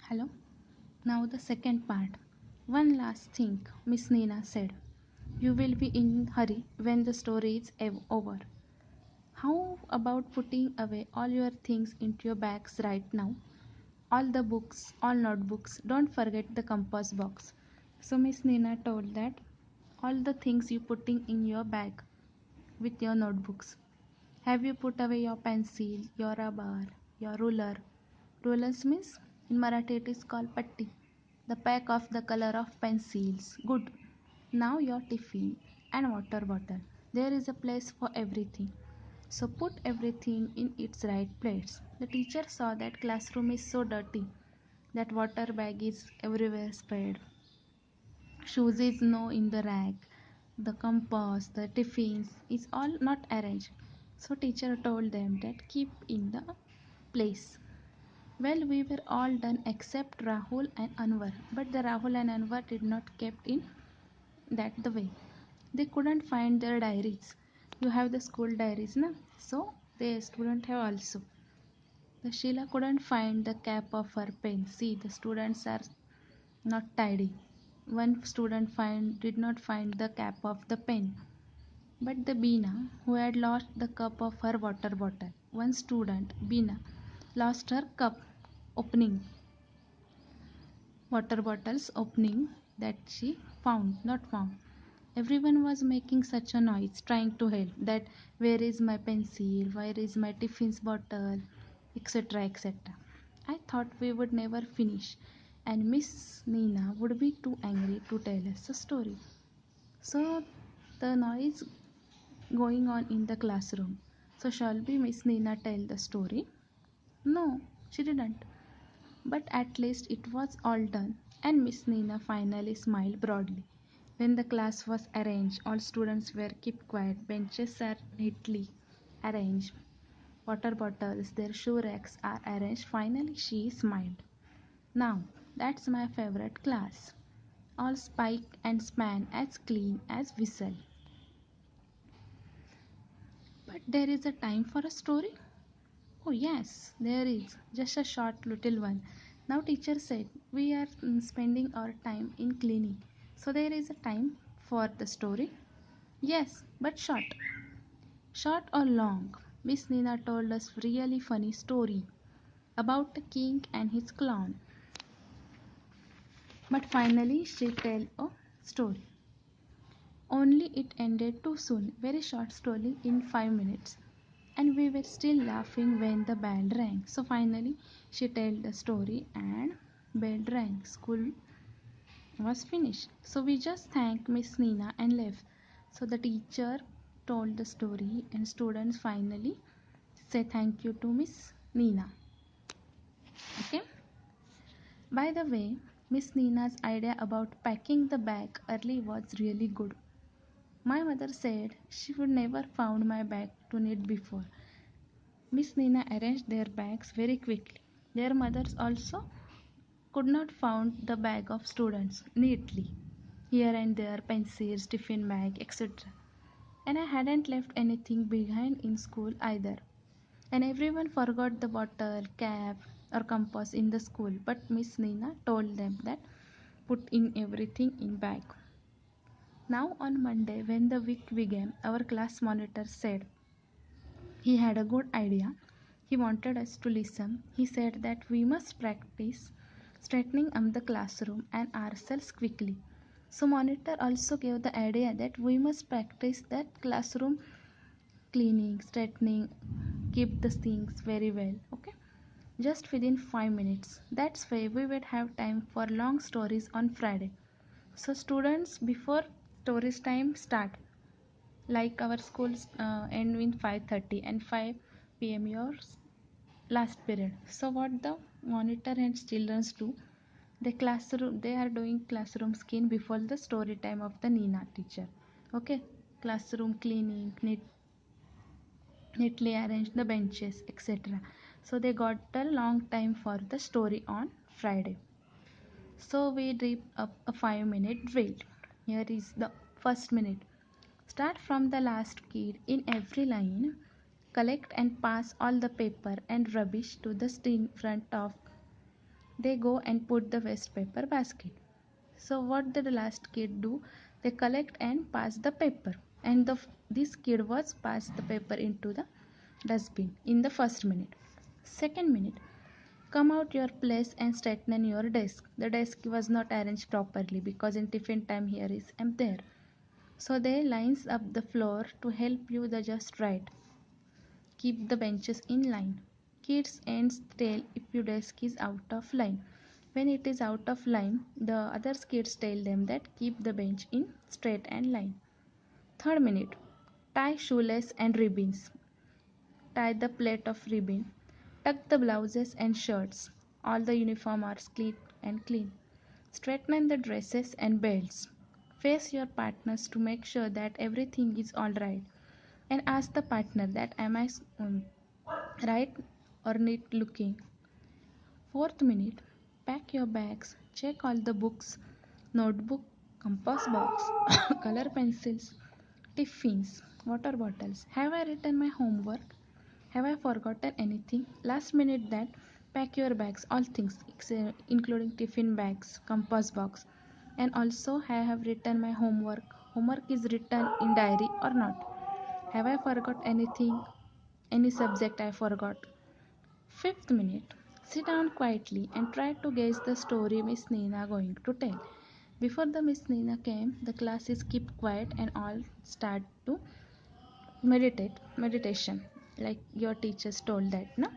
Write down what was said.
Hello. Now the second part. One last thing, Miss Nina said. You will be in hurry when the story is over. How about putting away all your things into your bags right now? All the books, all notebooks. Don't forget the compass box. So Miss Nina told that all the things you putting in your bag with your notebooks. Have you put away your pencil, your rubber, your ruler? Rulers means in Marathi it is called patti. The pack of the color of pencils. Good. Now your tiffin and water bottle. There is a place for everything. So put everything in its right place. The teacher saw that classroom is so dirty that water bag is everywhere spread. Shoes is no in the rack. The compass, the tiffins is all not arranged. So teacher told them that keep in the place. Well, we were all done except Rahul and Anwar, but the Rahul and Anwar did not kept in that the way. They couldn't find their diaries. You have the school diaries, na? So the student have also. The Sheila couldn't find the cap of her pen. See, the students are not tidy. One student did not find the cap of the pen. But the Beena, who had lost the cup of her water bottle, one student, Beena, lost her cup opening, water bottles opening that she not found. Everyone was making such a noise, trying to help. That where is my pencil? Where is my tiffin's bottle? Etc. etc. I thought we would never finish, and Miss Nina would be too angry to tell us a story. So the noise going on in the classroom. So shall we Miss Nina tell the story? No, she didn't. But at least it was all done, and Miss Nina finally smiled broadly. When the class was arranged, all students were kept quiet, benches are neatly arranged, water bottles, their shoe racks are arranged. Finally, she smiled. Now, that's my favorite class. All spike and span as clean as whistle. But there is a time for a story? Oh, yes, there is. Just a short little one. Now, teacher said we are spending our time in cleaning. So, there is a time for the story? Yes, but short. Short or long? Miss Nina told us really funny story about the king and his clown. But finally, she tell a story. Only it ended too soon. Very short story in 5 minutes. And we were still laughing when the bell rang. So finally, she told the story and bell rang. School was finished. So we just thanked Miss Nina and left. So the teacher told the story and students finally say thank you to Miss Nina. Okay. By the way, Miss Nina's idea about packing the bag early was really good. My mother said she would never found my bag to knit before. Miss Nina arranged their bags very quickly. Their mothers also could not found the bag of students neatly. Here and there pencils, tiffin bag, etc. And I hadn't left anything behind in school either. And everyone forgot the bottle, cap or compass in the school. But Miss Nina told them that put in everything in bag. Now on Monday when the week began, our class monitor said he had a good idea. He wanted us to listen. He said that we must practice straightening up the classroom and ourselves quickly. So monitor also gave the idea that we must practice that classroom cleaning, straightening, keep the things very well. Okay. Just within 5 minutes. That's why we would have time for long stories on Friday. So students before stories time start like our schools end in 5:30 and 5 p.m. yours last period. So what the monitor and children do, they are doing classroom skin before the story time of the Nina teacher. Okay, classroom cleaning, neatly arrange the benches, etc. So they got a long time for the story on Friday. So we did up a 5 minute drill. Here is the first minute. Start from the last kid in every line. Collect and pass all the paper and rubbish to the screen front of They go and put the waste paper basket. So what did the last kid do? They collect and pass the paper. And this kid was passed the paper into the dustbin in the first minute. Second minute, come out your place and straighten your desk. The desk was not arranged properly because in tiffin time here is am there. So they lines up the floor to help you the just right. Keep the benches in line. Kids ends tell if your desk is out of line. When it is out of line, the other kids tell them that keep the bench in straight and line. Third minute, tie shoelace and ribbons. Tie the plait of ribbon. Tuck the blouses and shirts. All the uniform are clean and clean. Straighten the dresses and belts. Face your partners to make sure that everything is all right. And ask the partner that am I right or neat looking. Fourth minute, pack your bags, check all the books, notebook, compass box, color pencils, tiffins, water bottles. Have I written my homework? Have I forgotten anything? Last minute that pack your bags, all things, including tiffin bags, compass box, and also I have written my homework. Homework is written in diary or not? Have I forgot anything? Any subject I forgot? Fifth minute. Sit down quietly and try to guess the story Miss Nina going to tell. Before the Miss Nina came, the class is kept quiet and all start to meditation like your teachers told that, no?